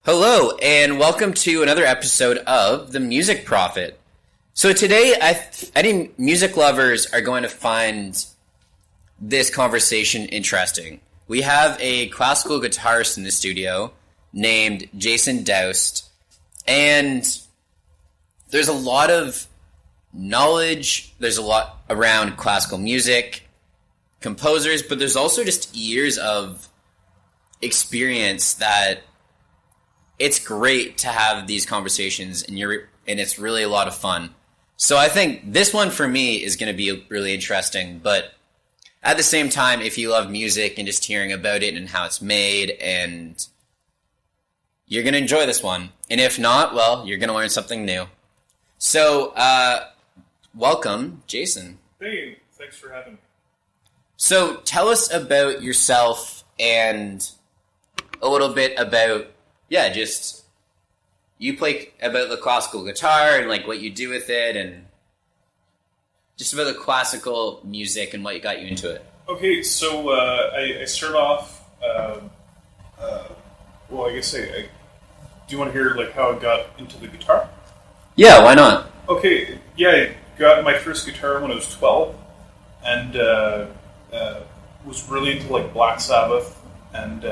Hello, and welcome to another episode of The Music Prophet. So today, I think music lovers are going to find this conversation interesting. We have a classical guitarist in the studio named Jason Daoust, and there's a lot of knowledge, there's a lot around classical music, composers, but there's also just years of experience that it's great to have these conversations, and it's really a lot of fun. So I think this one for me is going to be really interesting, but at the same time, if you love music and just hearing about it and how it's made, and you're going to enjoy this one. And if not, well, you're going to learn something new. So, welcome, Jason. Hey, thanks for having me. So tell us about yourself and a little bit about just you play about the classical guitar and like what you do with it, and just about the classical music and what got you into it. Okay, so I start off. Well, I guess do you want to hear like how I got into the guitar? Yeah, why not? Okay, yeah, I got my first guitar when I was 12, and was really into like Black Sabbath and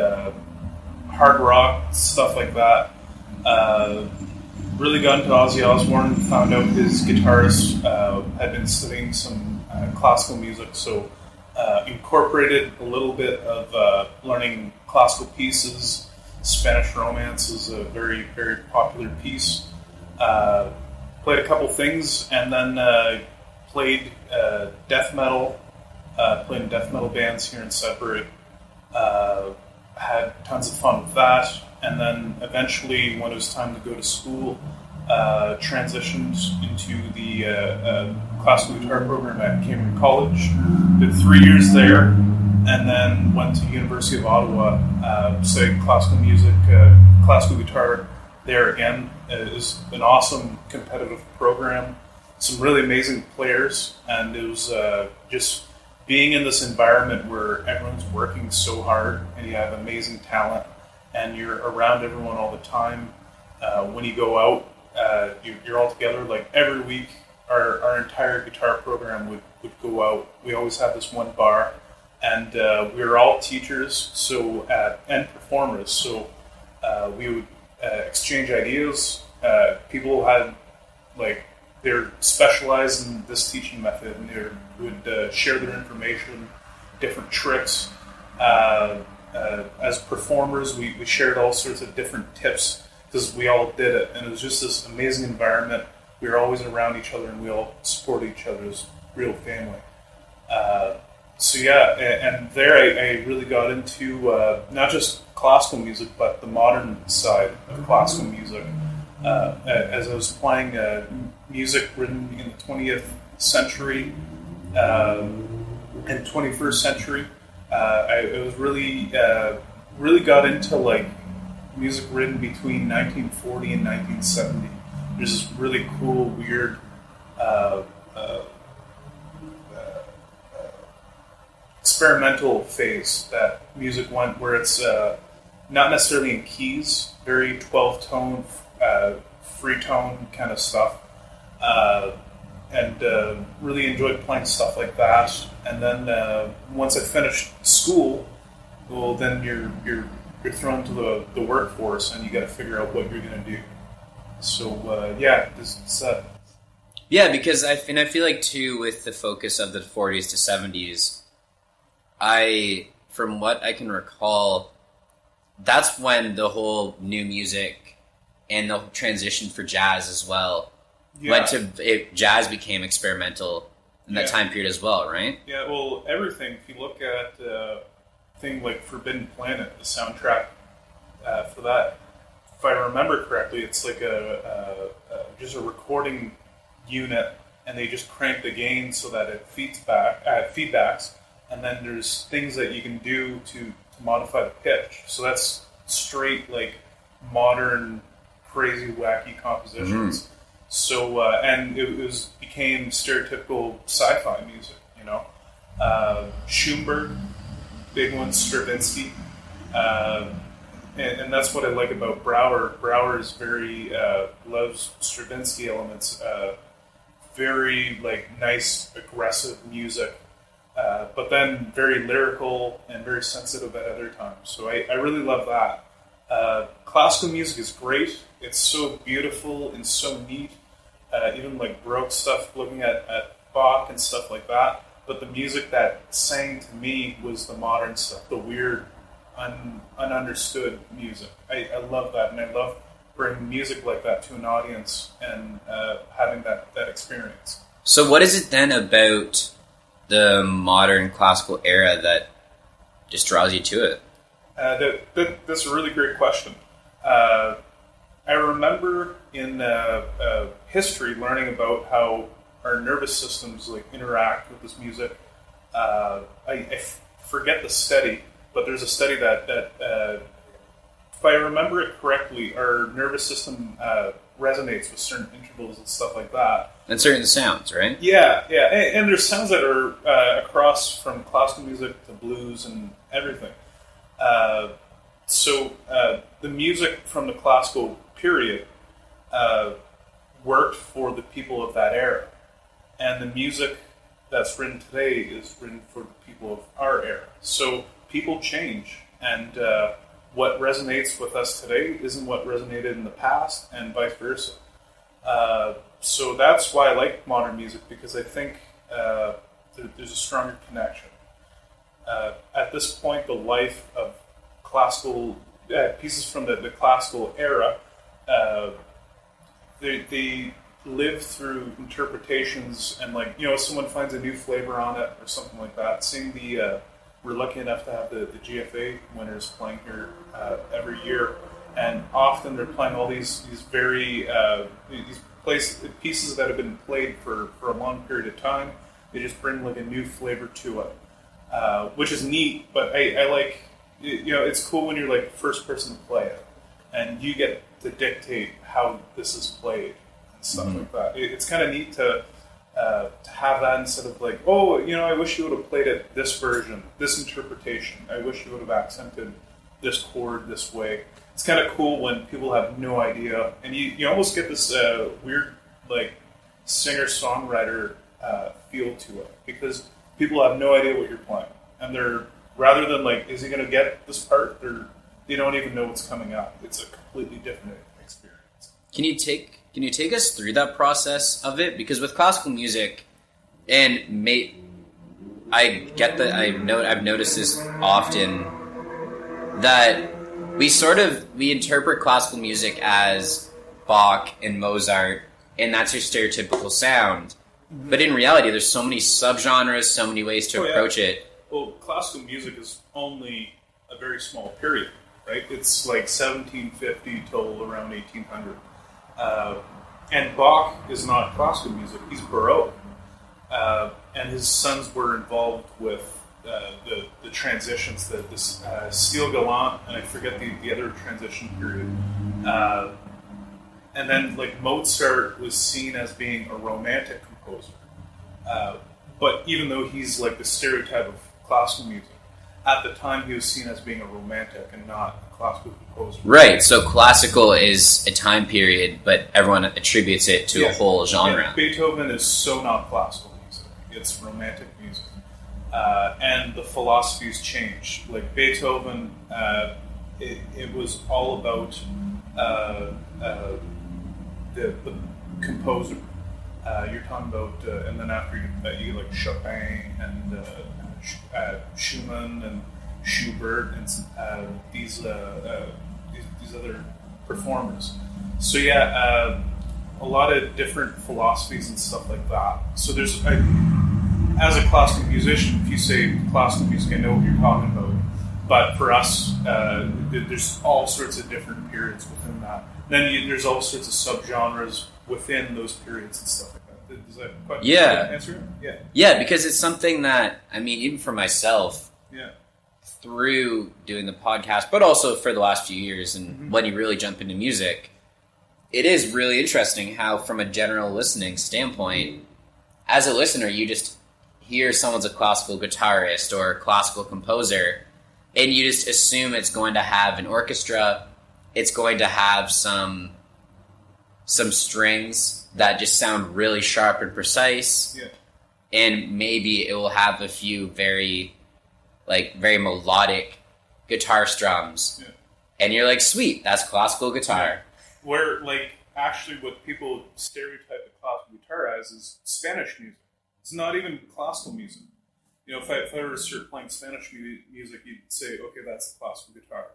hard rock, stuff like that. Really got into Ozzy Osbourne, found out his guitarist had been studying some classical music, so incorporated a little bit of learning classical pieces. Spanish Romance is a very, very popular piece. Played a couple things, and then played death metal, played in death metal bands here in Sudbury. Had tons of fun with that, and then eventually, when it was time to go to school, transitioned into the classical guitar program at Cambrian College. Did 3 years there, and then went to University of Ottawa, studied classical music, classical guitar there again. It was an awesome competitive program, some really amazing players, and it was just being in this environment where everyone's working so hard and you have amazing talent and you're around everyone all the time. When you go out, you're all together. Like every week, our entire guitar program would go out. We always had this one bar, and we were all teachers and performers. So we would exchange ideas. People had they're specialized in this teaching method, and they would share their information, different tricks. As performers, we shared all sorts of different tips because we all did it, and it was just this amazing environment. We were always around each other, and we all supported each other as real family. And there I really got into not just classical music, but the modern side of classical music. As I was playing music written in the 20th century and 21st century, I was really got into like music written between 1940 and 1970. There's this really cool, weird experimental phase that music went, where it's not necessarily in keys, very 12-tone, free tone kind of stuff, and really enjoyed playing stuff like that. And then once I finished school, well, then you're thrown to the workforce, and you got to figure out what you're going to do. So Yeah, because I feel like too, with the focus of the 40s to 70s, from what I can recall, that's when the whole new music and the transition for jazz as well went to jazz became experimental in that time period as well, right? Yeah, well, everything. If you look at thing like Forbidden Planet, the soundtrack for that, if I remember correctly, it's like just a recording unit, and they just crank the gain so that it feedbacks, and then there's things that you can do to modify the pitch. So that's straight like modern, crazy, wacky compositions. Mm-hmm. So and it became stereotypical sci-fi music, you know. Schoenberg, big one, Stravinsky. and that's what I like about Brouwer. Brouwer is very loves Stravinsky elements, very like nice, aggressive music, but then very lyrical and very sensitive at other times. So I really love that. Classical music is great. It's so beautiful and so neat. Even like Baroque stuff, looking at Bach and stuff like that. But the music that sang to me was the modern stuff, the weird, ununderstood music. I love that, and I love bringing music like that to an audience and having that experience. So what is it then about the modern classical era that just draws you to it? That's a really great question. I remember in history learning about how our nervous systems like interact with this music. I forget the study, but there's a study that if I remember it correctly, our nervous system resonates with certain intervals and stuff like that. And certain sounds, right? Yeah. And there's sounds that are across from classical music to blues and everything. So the music from the classical period worked for the people of that era. And the music that's written today is written for the people of our era. So people change, and what resonates with us today isn't what resonated in the past, and vice versa. So that's why I like modern music, because I think there's a stronger connection. At this point, the life of classical pieces from the classical era, they live through interpretations, and like, you know, someone finds a new flavor on it or something like that. Seeing we're lucky enough to have the GFA winners playing here every year, and often they're playing all these very pieces that have been played for a long period of time. They just bring like a new flavor to it, which is neat. But I like, you know, it's cool when you're like the first person to play it, and you get to dictate how this is played. Stuff like that. It's kind of neat to have that instead of like, oh, you know, I wish you would have played it this version, this interpretation. I wish you would have accented this chord this way. It's kind of cool when people have no idea, and you almost get this weird like singer-songwriter feel to it, because people have no idea what you're playing, and they're, rather than like, is he going to get this part? They don't even know what's coming up. It's a completely different experience. Can you take us through that process of it? Because with classical music, and I get that, I've noticed this often, that we interpret classical music as Bach and Mozart, and that's your stereotypical sound. Mm-hmm. But in reality, there's so many subgenres, so many ways to approach it. Well, classical music is only a very small period, right? It's like 1750 till around 1800. And Bach is not classical music; he's Baroque, and his sons were involved with the transitions, this Stile Galant, and I forget the other transition period. And then, like, Mozart was seen as being a romantic composer, but even though he's like the stereotype of classical music, at the time he was seen as being a romantic and not a classical composer. Right, so classical is a time period, but everyone attributes it to a whole genre. Yeah, Beethoven is so not classical music. It's romantic music. And the philosophies change. Like Beethoven, it was all about the composer. You're talking about, and then after you like Chopin and Schumann and Schubert and these other performers. So yeah, a lot of different philosophies and stuff like that. So there's, as a classical musician, if you say classical music, I know what you're talking about. But for us, there's all sorts of different periods within that. Then there's all sorts of subgenres within those periods and stuff like that. Does that quite answer it? Yeah, because it's something that, I mean, even for myself, through doing the podcast, but also for the last few years, and when you really jump into music, it is really interesting how, from a general listening standpoint, as a listener, you just hear someone's a classical guitarist or a classical composer, and you just assume it's going to have an orchestra, it's going to have some strings that just sound really sharp and precise, and maybe it will have a few very melodic guitar strums, and you're like, sweet, that's classical guitar. Where, like, actually what people stereotype a classical guitar as is Spanish music. It's not even classical music. You know, if I were to start playing Spanish music, you'd say, okay, that's a classical guitar.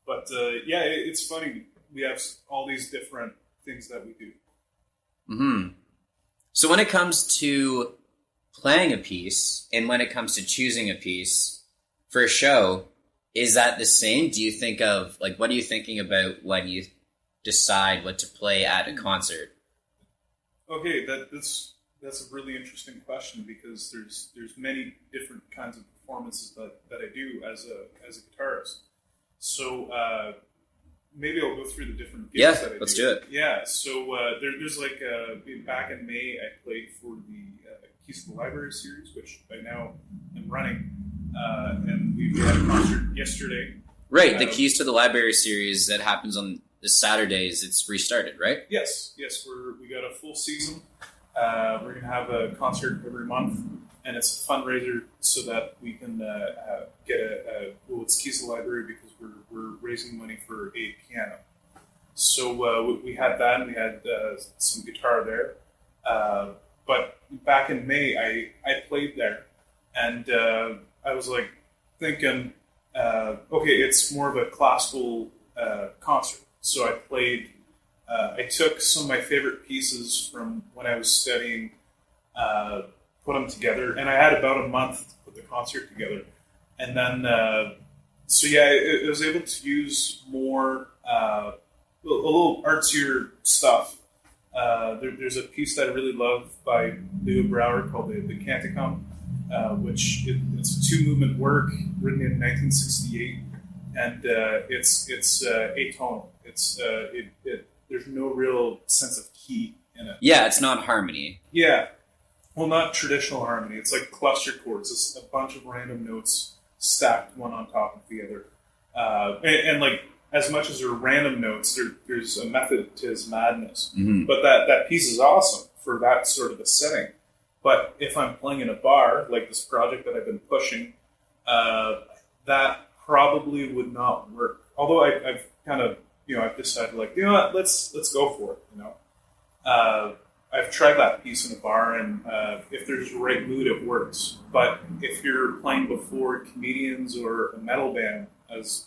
But, it's funny. We have all these different things that we do. Mm-hmm. So when it comes to playing a piece, and when it comes to choosing a piece for a show, is that the same? Do you think of, like, what are you thinking about when you decide what to play at a concert? Okay, that's a really interesting question, because there's many different kinds of performances that I do as a guitarist. So maybe I'll go through the different gigs that I do. Let's do it. Yeah, so there's like back in May I played for the Keys to the Library series, which I now am running, and we had a concert yesterday. Right, the Keys to the Library series that happens on the Saturdays. It's restarted, right? Yes, we got a full season. We're gonna have a concert every month, and it's a fundraiser so that we can get it's Keys to the Library, because we're raising money for a piano. So we had that, and we had some guitar there. But back in May, I played there, and I was like thinking, okay, it's more of a classical concert. So I played. I took some of my favorite pieces from when I was studying, put them together, and I had about a month to put the concert together. And then, I was able to use more, a little artsier stuff. There's a piece that I really love by Leo Brouwer called the Canticum, which it's a two-movement work written in 1968, and it's atonal. There's no real sense of key in it. Yeah, it's not harmony. Yeah. Well, not traditional harmony. It's like cluster chords. It's a bunch of random notes stacked one on top of the other. And like, as much as they're random notes, there's a method to his madness. Mm-hmm. But that piece is awesome for that sort of a setting. But if I'm playing in a bar, like this project that I've been pushing, that probably would not work. Although I've kind of, I've decided, like, you know what, let's go for it, I've tried that piece in a bar, and if there's the right mood, it works. But if you're playing before comedians or a metal band, as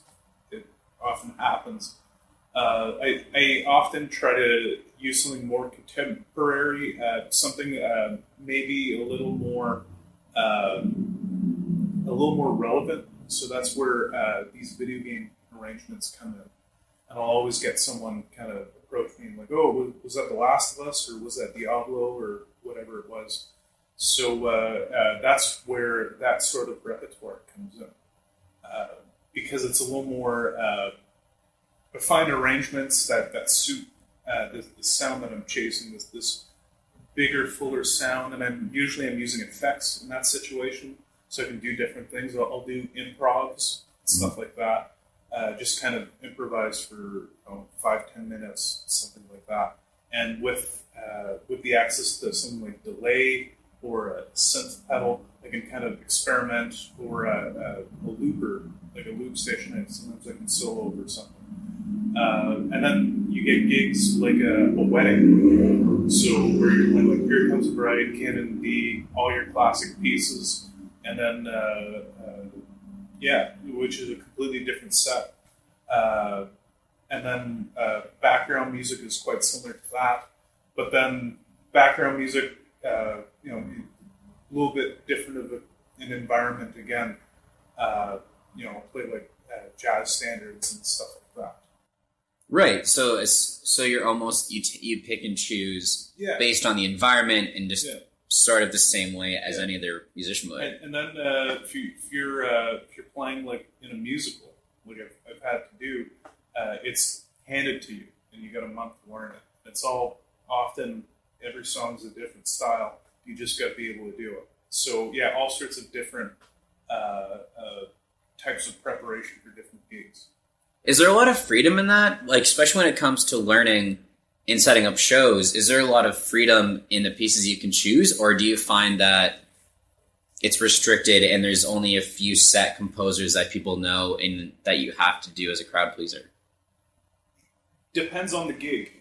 it often happens, I often try to use something more contemporary, something maybe a little more relevant. So that's where these video game arrangements come in. And I'll always get someone kind of approach me and like, oh, was that The Last of Us, or was that Diablo, or whatever it was? So that's where that sort of repertoire comes in. Because it's a little more refined arrangements that suit the sound that I'm chasing, this bigger, fuller sound. And I'm using effects in that situation, so I can do different things. I'll do improvs, stuff like that. Just kind of improvise for 5-10 minutes, something like that. And with the access to something like delay or a synth pedal, I can kind of experiment, or a looper, like a loop station. And sometimes I can solo over something. And then you get gigs like a wedding, so where you're playing like Here Comes the Bride, Canon D, all your classic pieces, and then which is a completely different set. And then background music is quite similar to that, but then background music, a little bit different of an environment again. Play like jazz standards and stuff like that. Right. So you're almost you pick and choose based on the environment, and just sort of the same way as any other musician would. And then if you're playing like in a musical, like I've had to do, it's handed to you, and you got a month to learn it. It's all often every song's a different style. You just got to be able to do it. So all sorts of different types of preparation for different gigs. Is there a lot of freedom in that? Like, especially when it comes to learning and setting up shows, is there a lot of freedom in the pieces you can choose, or do you find that it's restricted and there's only a few set composers that people know and that you have to do as a crowd pleaser? Depends on the gig.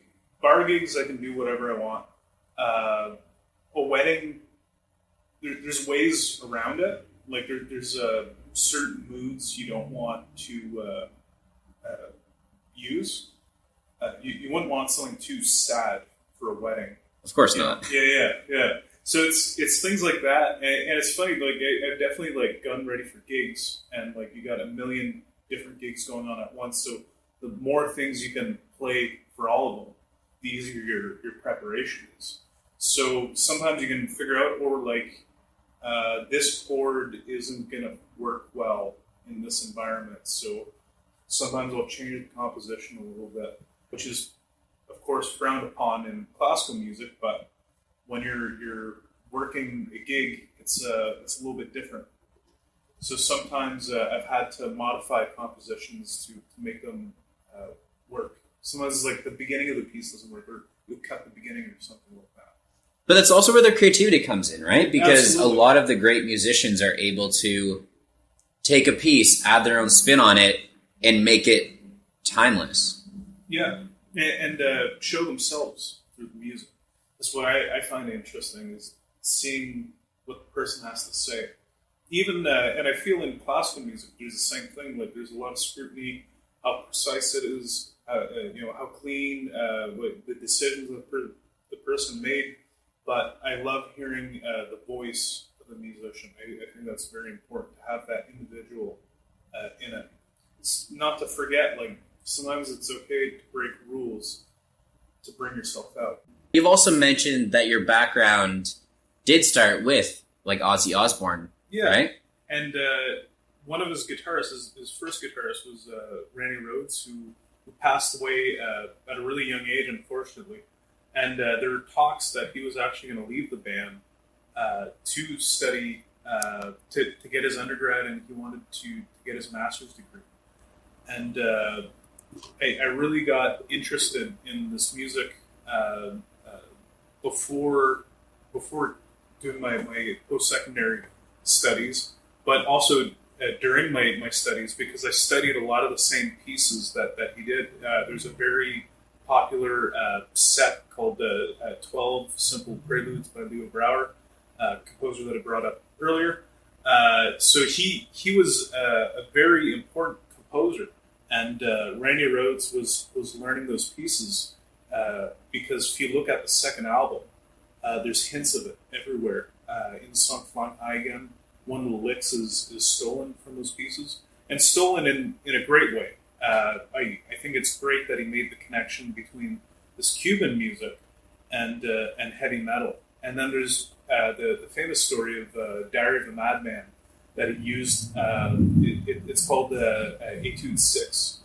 Bar gigs, I can do whatever I want. A wedding, there's ways around it. Like there's certain moods you don't want to use. You wouldn't want something too sad for a wedding. Of course not. Yeah. So it's things like that, and it's funny. Like I've definitely like gotten ready for gigs, and like you got a million different gigs going on at once. So the more things you can play for all of them, the easier your preparation is. So sometimes you can figure out, or like this chord isn't going to work well in this environment. So sometimes I'll change the composition a little bit, which is of course frowned upon in classical music, but when you're working a gig, it's a little bit different. So sometimes I've had to modify compositions to make them work. Sometimes it's like the beginning of the piece doesn't work, or you'll cut the beginning or something like that. But that's also where their creativity comes in, right? Because Absolutely. A lot of the great musicians are able to take a piece, add their own spin on it, and make it timeless. Yeah, and show themselves through the music. That's what I find interesting, is seeing what the person has to say. Even and I feel in classical music, there's the same thing. Like there's a lot of scrutiny, how precise it is, how clean, what the decisions the person made. But I love hearing the voice of the musician. I think that's very important, to have that individual in it. It's not to forget, like sometimes it's okay to break rules to bring yourself out. You've also mentioned that your background did start with like Ozzy Osbourne, right? And one of his guitarists, his first guitarist, was Randy Rhoads, who passed away at a really young age, unfortunately. And there were talks that he was actually going to leave the band to study, to get his undergrad, and he wanted to get his master's degree. And I really got interested in this music before doing my post-secondary studies, but also during my studies, because I studied a lot of the same pieces that he did. There's a very popular set called 12 Simple Preludes by Leo Brouwer, composer that I brought up earlier. So he was a very important composer, and Randy Rhoads was learning those pieces because if you look at the second album, there's hints of it everywhere. In the song Flying High Again, one of the licks is stolen from those pieces, and stolen in a great way. I think it's great that he made the connection between this Cuban music and heavy metal. And then there's the famous story of Diary of a Madman that he used. It's called Etude 6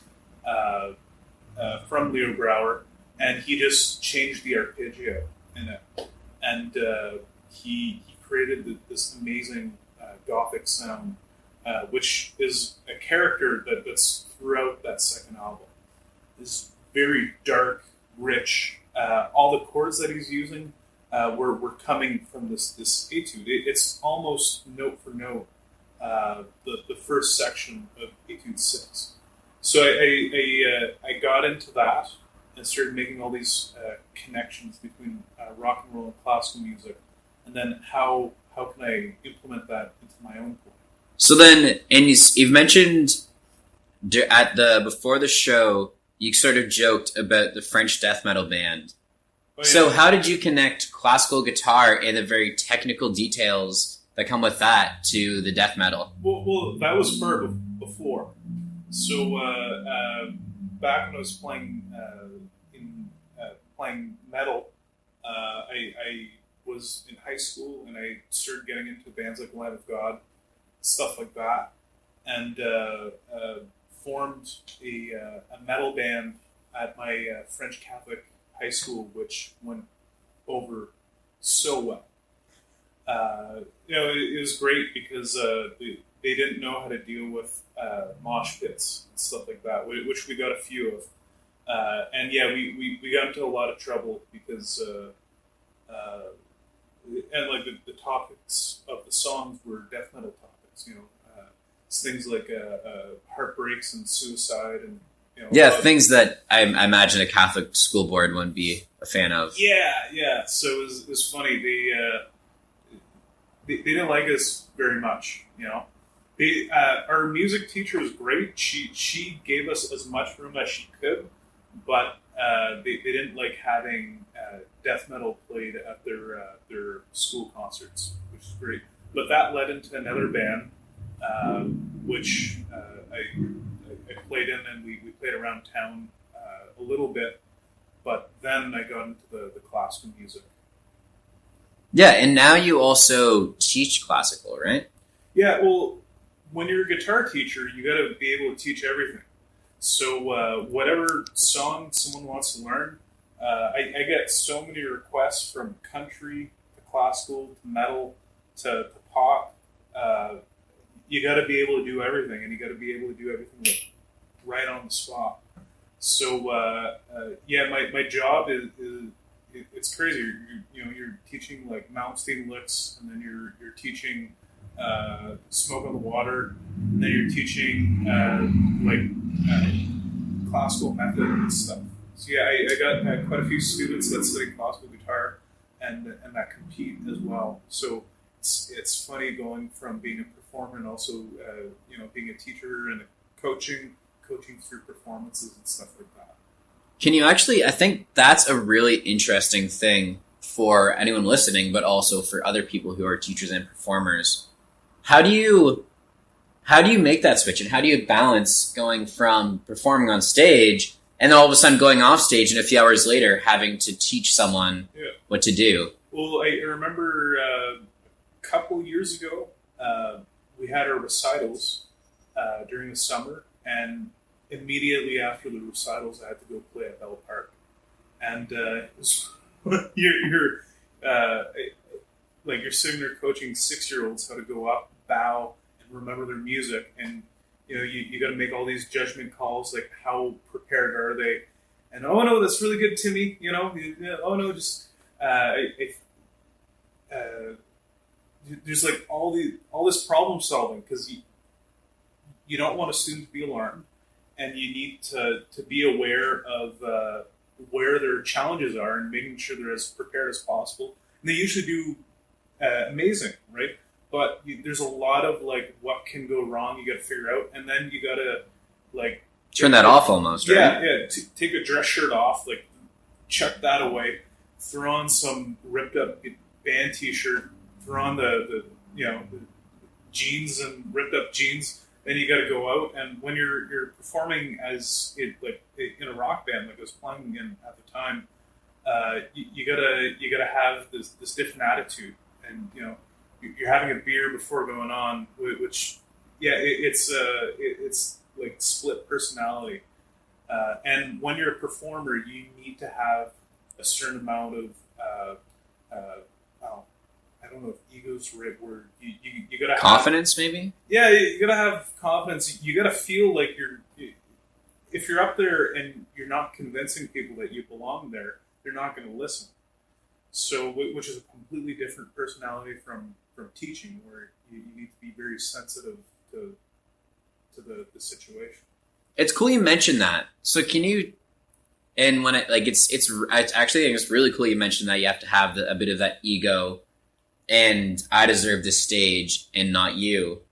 from Leo Brouwer, and he just changed the arpeggio in it. And he created this amazing Gothic sound, which is a character that's throughout that second album. It's very dark, rich. All the chords that he's using were coming from this etude. It's almost note for note the first section of Etude 6. So I got into that and started making all these connections between rock and roll and classical music, and then how can I implement that into my own playing. So then, and you've mentioned before the show, you sort of joked about the French death metal band. Oh, yeah. So how did you connect classical guitar and the very technical details that come with that to the death metal? Well, that was far before. So back when I was playing playing metal, I was in high school, and I started getting into bands like Lamb of God, stuff like that, and formed a metal band at my French Catholic high school, which went over so well. It was great because they didn't know how to deal with mosh pits and stuff like that, which we got a few of. And yeah, we got into a lot of trouble because, and like the topics of the songs were death metal topics, it's things like heartbreaks and suicide and, Yeah, things that I imagine a Catholic school board wouldn't be a fan of. Yeah. So it was funny. They didn't like us very much, our music teacher was great. She gave us as much room as she could, but they didn't like having death metal played at their school concerts, which is great. But that led into another band, which I played in, and we played around town a little bit. But then I got into the classical music. Yeah, and now you also teach classical, right? Yeah, well, when you're a guitar teacher, you got to be able to teach everything. So whatever song someone wants to learn, I get so many requests from country to classical to metal to pop. You got to be able to do everything, and you got to be able to do everything right on the spot. So yeah, my job is it's crazy. You're teaching like Malmsteen licks, and then you're teaching Smoke on the Water, and then you're teaching classical method and stuff. So yeah, I got quite a few students that study classical guitar and that compete as well. So it's funny going from being a performer and also being a teacher and coaching through performances and stuff like that. Can you actually, I think that's a really interesting thing for anyone listening, but also for other people who are teachers and performers. How do you make that switch, and how do you balance going from performing on stage and then all of a sudden going off stage and a few hours later having to teach someone what to do? Well, I remember a couple years ago, we had our recitals during the summer, and immediately after the recitals, I had to go play at Bell Park, and it was, you're sitting there coaching 6-year-olds how to go up, bow, and remember their music, and you got to make all these judgment calls, like how prepared are they, and oh no, that's really good, Timmy. Oh no, just there's like all this problem solving, because you don't want a student to be alarmed. And you need to be aware of where their challenges are and making sure they're as prepared as possible. And they usually do amazing, right? But there's a lot of like what can go wrong. You got to figure out, and then you got to like turn that off almost, right? Yeah. Take a dress shirt off, like chuck that away, throw on some ripped up band T-shirt, throw on the jeans and ripped up jeans. Then you got to go out, and when you're performing as in a rock band, like I was playing in at the time, you gotta have this different attitude, and you're having a beer before going on, which it's like split personality, and when you're a performer, you need to have a certain amount of I don't know if ego's the right word. You gotta have confidence, maybe. Yeah, you gotta have confidence. You gotta feel like if you're up there and you're not convincing people that you belong there, they're not going to listen. So, which is a completely different personality from teaching, where you need to be very sensitive to the situation. It's cool you mentioned that. So can you? And when it's actually, I think it's really cool you mentioned that you have to have a bit of that ego, and I deserve this stage and not you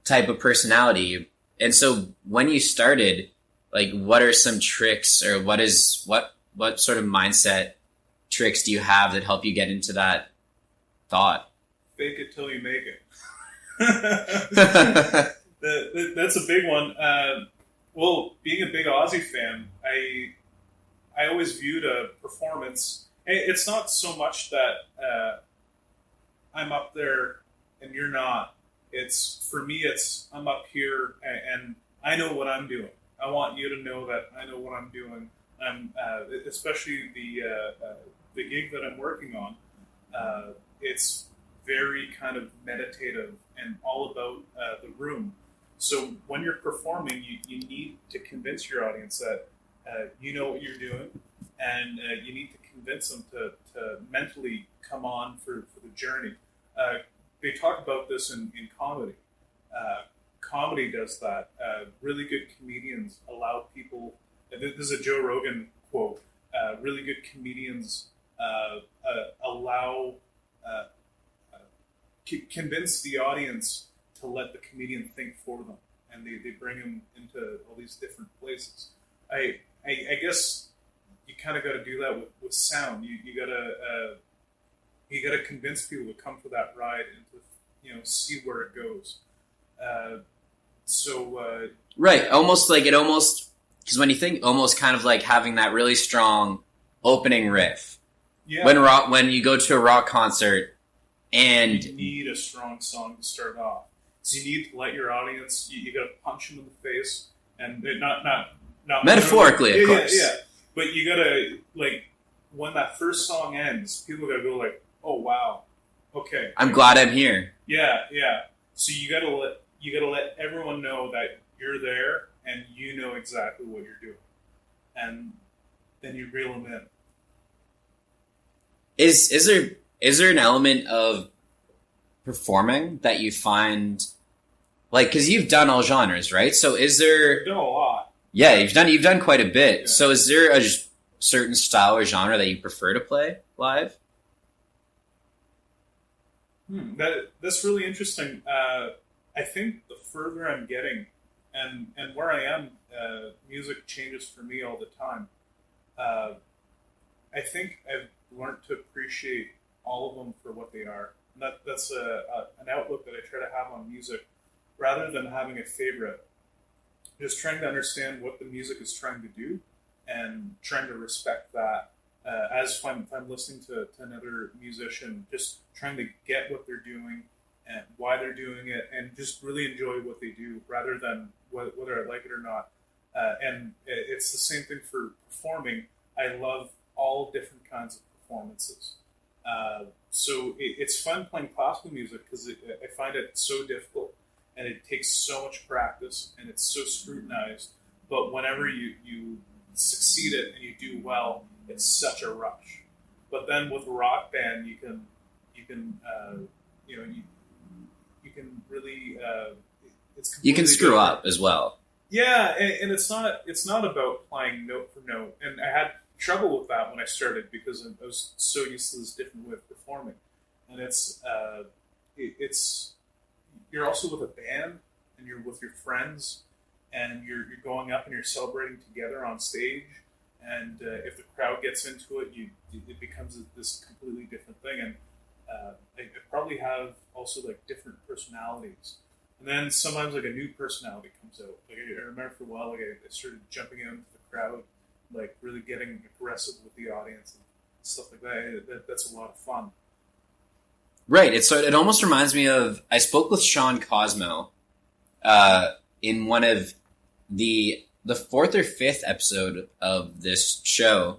type of personality. And so when you started, like, what are some tricks, or what sort of mindset tricks do you have that help you get into that thought? Fake it till you make it. That's a big one. Well, being a big Aussie fan, I always viewed a performance. It's not so much that I'm up there and you're not. It's, for me, it's I'm up here and I know what I'm doing. I want you to know that I know what I'm doing. I'm especially the gig that I'm working on. It's very kind of meditative and all about the room. So when you're performing, you need to convince your audience that you know what you're doing, and you need to convince them to mentally come on for the journey. They talk about this in comedy. Comedy does that. Really good comedians allow people, this is a Joe Rogan quote, really good comedians allow, convince the audience to let the comedian think for them. And they bring them into all these different places. I guess you kind of got to do that with sound. You gotta convince people to come for that ride and to see where it goes. Right, almost because when you think almost kind of like having that really strong opening riff. Yeah. When you go to a rock concert and you need a strong song to start off. So you need to let your audience. You got to punch them in the face, and not metaphorically, of course. Yeah. But you gotta when that first song ends, people gotta go like, "Oh wow, okay." I'm glad I'm here. Yeah. So you gotta let everyone know that you're there and you know exactly what you're doing, and then you reel them in. Is there an element of performing that you find, because you've done all genres, right? So is there? I've done a lot. Yeah, you've done quite a bit. Yeah. So is there a certain style or genre that you prefer to play live? That's really interesting. I think the further I'm getting, and where I am, music changes for me all the time. I think I've learned to appreciate all of them for what they are. And that's an outlook that I try to have on music, rather than having a favorite. Just trying to understand what the music is trying to do, and trying to respect that. As if I'm listening to another musician, just trying to get what they're doing and why they're doing it, and just really enjoy what they do, rather than whether I like it or not. And it's the same thing for performing. I love all different kinds of performances. So it's fun playing classical music because I find it so difficult, and it takes so much practice, and it's so scrutinized. But whenever you succeed it and you do well, it's such a rush. But then with a rock band, you can really you can screw different. Up as well. Yeah, and it's not about playing note for note. And I had trouble with that when I started, because I was so used to this different way of performing. And it's you're also with a band, and you're with your friends, and you're going up and you're celebrating together on stage. And if the crowd gets into it, it becomes this completely different thing. And I probably have also different personalities. And then sometimes a new personality comes out. I remember for a while, I started jumping out into the crowd, really getting aggressive with the audience and stuff like that. That's a lot of fun. Right. It almost reminds me of, I spoke with Sean Cosmo in one of the fourth or fifth episode of this show.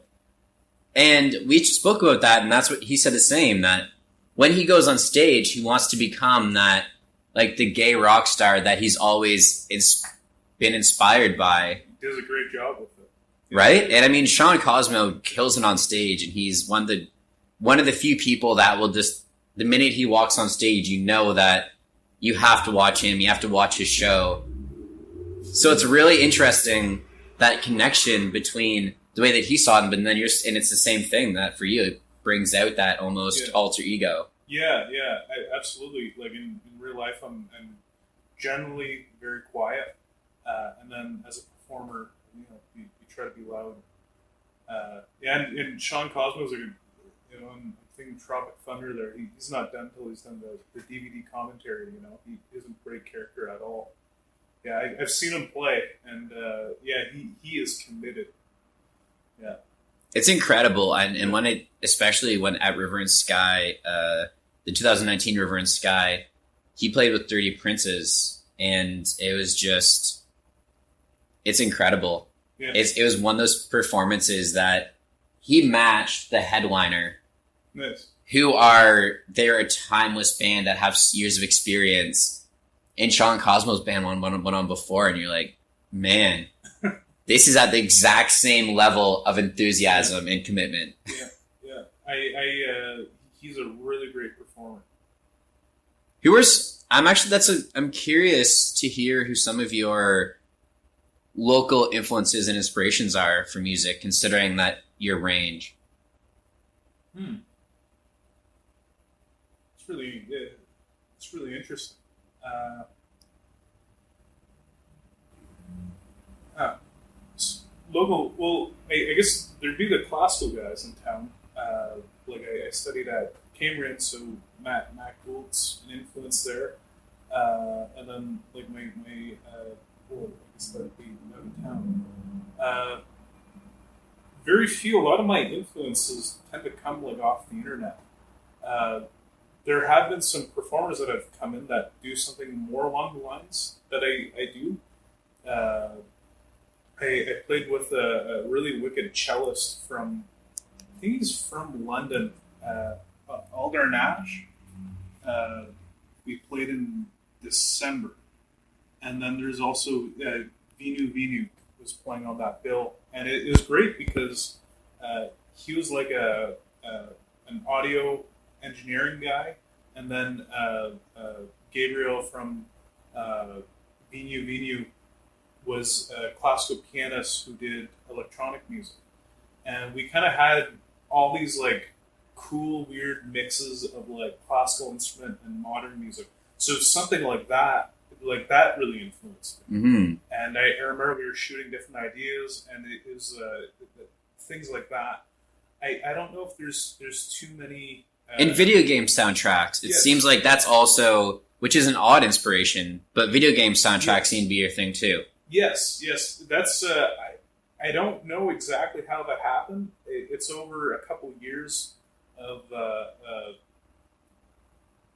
And we spoke about that, and that's what he said the same, that when he goes on stage, he wants to become that, the gay rock star that he's always been inspired by. He does a great job with it. Right? And I mean, Sean Cosmo kills it on stage, and he's one of the few people that will just, the minute he walks on stage, you know that you have to watch him, you have to watch his show. So it's really interesting, that connection between the way that he saw him, but then and it's the same thing that for you, it brings out that almost alter ego. Yeah, absolutely. In real life, I'm generally very quiet, and then as a performer, you try to be loud. And Sean Cosmo's I'm thinking Tropic Thunder. There, he's not done until he's done the DVD commentary. He isn't a great character at all. Yeah, I've seen him play, and he is committed. Yeah, it's incredible, and especially when at River and Sky, the 2019 River and Sky, he played with 30 Princes, and it was just, it's incredible. Yeah. It was one of those performances that he matched the headliner. Nice. they're a timeless band that have years of experience. And Sean Cosmo's band went on before, and you're like, man, this is at the exact same level of enthusiasm and commitment. Yeah. He's a really great performer. I'm curious to hear who some of your local influences and inspirations are for music, considering that your range. It's really interesting. Local, well, I guess there'd be the classical guys in town. I studied at Cambrian, so Matt Gould's an influence there. And then like my I guess that'd be out of town. A lot of my influences tend to come like off the internet. There have been some performers that have come in that do something more along the lines that I do. I played with a really wicked cellist from, I think he's from London, Alder Nash. We played in December. And then there's also Vinu was playing on that bill. And it was great because he was like an audio engineering guy. And then Gabriel from Vinu was a classical pianist who did electronic music. And we kind of had all these like cool, weird mixes of like classical instrument and modern music. So something like that really influenced me. Mm-hmm. And I remember we were shooting different ideas, and it was things like that. I don't know if there's too many... in video game soundtracks, it seems like that's also, which is an odd inspiration, but video game soundtracks seem to be your thing too. Yes. That's I don't know exactly how that happened. It's over a couple years of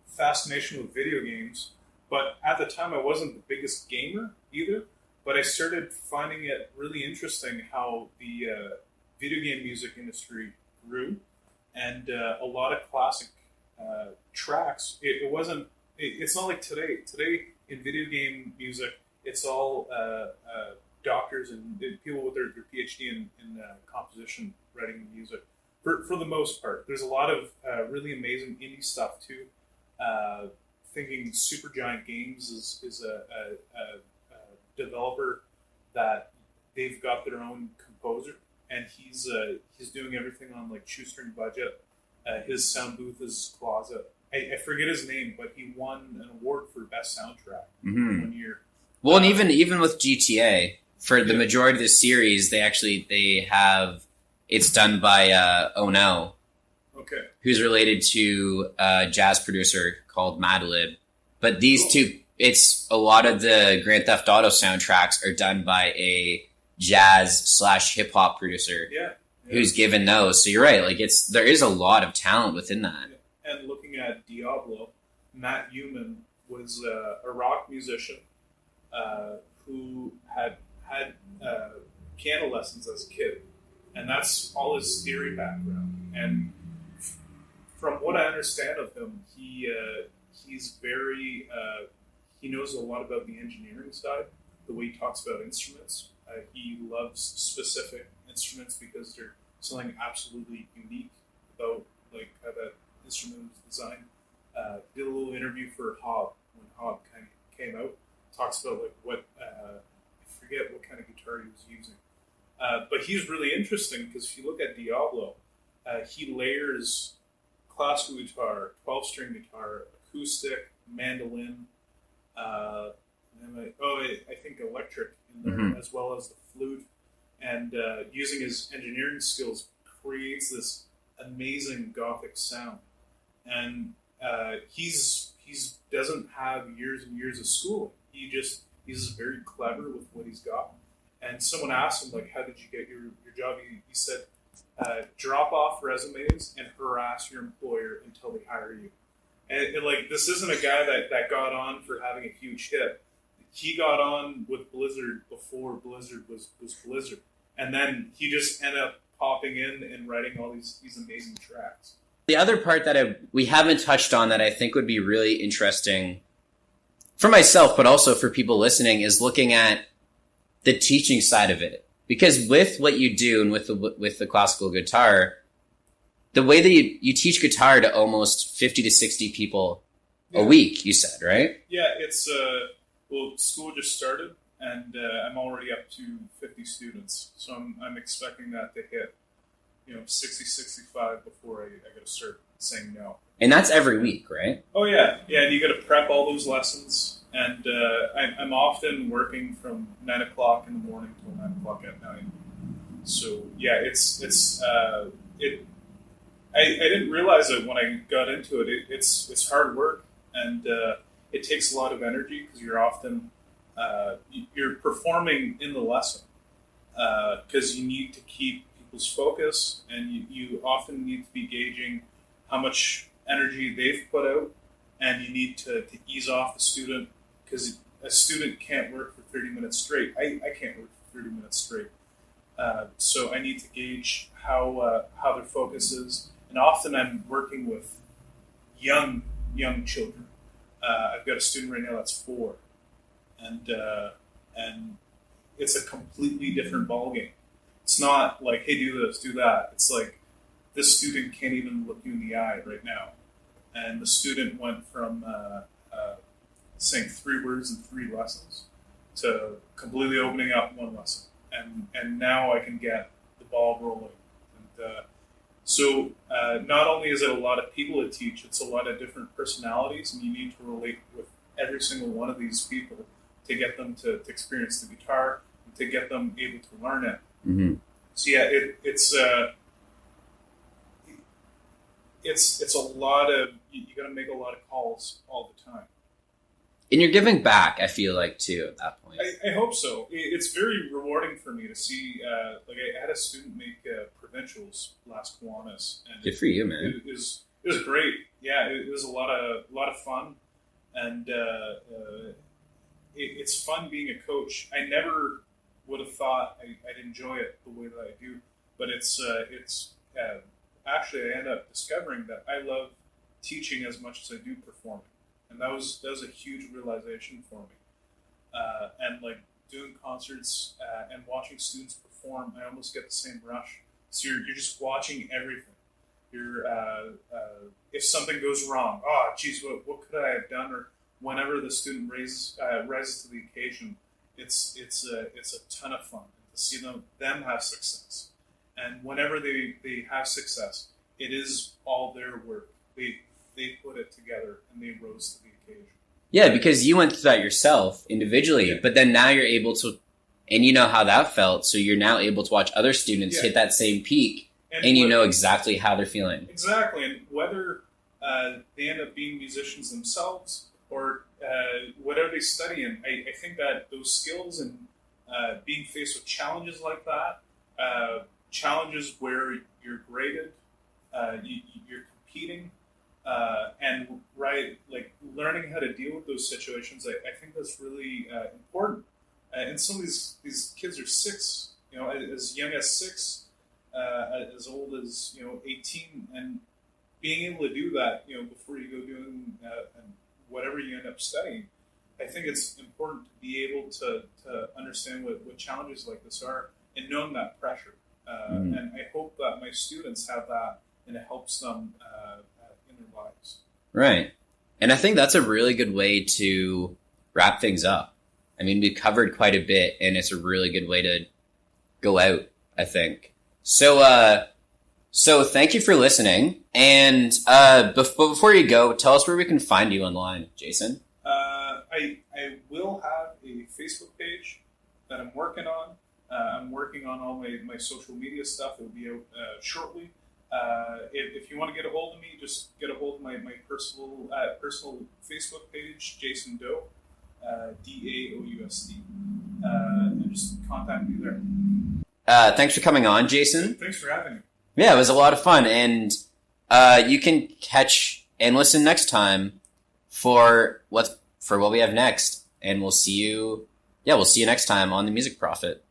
fascination with video games. But at the time, I wasn't the biggest gamer either. But I started finding it really interesting how the video game music industry grew, and a lot of classic tracks. It's not like today. Today in video game music, it's all doctors and people with their PhD in composition, writing music. For the most part, there's a lot of really amazing indie stuff too. Thinking Supergiant Games is a developer that they've got their own composer, and he's doing everything on like shoestring budget. His sound booth is his closet. I forget his name, but he won an award for best soundtrack 1 year. Well, and even with GTA, for the majority of the series, they have it's done by Ono. Okay. Who's related to a jazz producer called Madlib. But these two, it's a lot of the Grand Theft Auto soundtracks are done by a jazz/hip hop producer who's given those. So you're right, like there is a lot of talent within that. Yeah. And looking at Diablo, Matt Human was a rock musician who had piano lessons as a kid, and that's all his theory background. And from what I understand of him, he's very he knows a lot about the engineering side. The way he talks about instruments, he loves specific instruments because they're something absolutely unique about like how that instrument was designed. Did a little interview for Hob when Hob kind of came out. Talks about like what I forget what kind of guitar he was using, but he's really interesting because if you look at Diablo, he layers classical guitar, 12-string guitar, acoustic, mandolin, I think electric in there, as well as the flute, and using his engineering skills creates this amazing Gothic sound. And he's doesn't have years and years of schooling. He's very clever with what he's got. And someone asked him, like, how did you get your job? He said, drop off resumes and harass your employer until they hire you. And like, this isn't a guy that got on for having a huge hit. He got on with Blizzard before Blizzard was Blizzard. And then he just ended up popping in and writing all these amazing tracks. The other part that we haven't touched on that I think would be really interesting for myself, but also for people listening, is looking at the teaching side of it. Because with what you do and with the classical guitar, the way that you teach guitar to almost 50 to 60 people a week, you said, right? Yeah, it's, well, school just started, and I'm already up to 50 students. So I'm expecting that to hit, 60, 65 before I got to start saying no. And that's every week, right? Oh, yeah. Yeah, and you got to prep all those lessons. And I'm often working from 9 o'clock in the morning till 9 o'clock at night. So, yeah, I didn't realize it when I got into it. It's hard work, and it takes a lot of energy because you're often you're performing in the lesson because you need to keep people's focus, and you often need to be gauging how much energy they've put out, and you need to ease off the student because a student can't work for 30 minutes straight. I can't work for 30 minutes straight. So I need to gauge how their focus is. And often I'm working with young children. I've got a student right now that's 4, and it's a completely different ballgame. It's not like, hey, do this, do that. It's like this student can't even look you in the eye right now, and the student went from saying 3 words in 3 lessons to completely opening up 1 lesson, and now I can get the ball rolling. And so not only is it a lot of people to teach, it's a lot of different personalities, and you need to relate with every single one of these people to get them to experience the guitar and to get them able to learn it. Mm-hmm. So yeah, it's a lot of, you got to make a lot of calls all the time. And you're giving back, I feel like, too, at that point. I hope so. It's very rewarding for me to see, like I had a student make provincials last Kiwanis. And good for you, man. It was great. Yeah, it was a lot of fun. And it's fun being a coach. I never would have thought I'd enjoy it the way that I do. But it's actually, I end up discovering that I love teaching as much as I do performing. And that was a huge realization for me. And like doing concerts and watching students perform, I almost get the same rush. So you're just watching everything. You're if something goes wrong, geez, what could I have done? Or whenever the student rises to the occasion, it's a ton of fun to see them have success. And whenever they have success, it is all their work. They put it together and they rose to the occasion. Yeah, because you went through that yourself individually, but then now you're able to, and you know how that felt, so you're now able to watch other students hit that same peak, and you know exactly how they're feeling. Exactly, and whether they end up being musicians themselves or whatever they study in, I think that those skills and being faced with challenges like that, challenges where you're graded, you're competing, and like learning how to deal with those situations, I think that's really important. And some of these kids are 6, as young as 6, as old as 18, and being able to do that, before you go doing whatever you end up studying. I think it's important to be able to understand what challenges like this are and knowing that pressure. And I hope that my students have that, and it helps them in their lives. Right. And I think that's a really good way to wrap things up. I mean, we've covered quite a bit, and it's a really good way to go out, I think. So thank you for listening. And before you go, tell us where we can find you online, Jason. I will have a Facebook page that I'm working on. I'm working on all my social media stuff. It will be out shortly. If you want to get a hold of me, just get a hold of my personal Facebook page, Jason Daoust, Daoust, and just contact me there. Thanks for coming on, Jason. Thanks for having me. Yeah, it was a lot of fun, and you can catch and listen next time for what we have next, and we'll see you next time on The Music Prophet.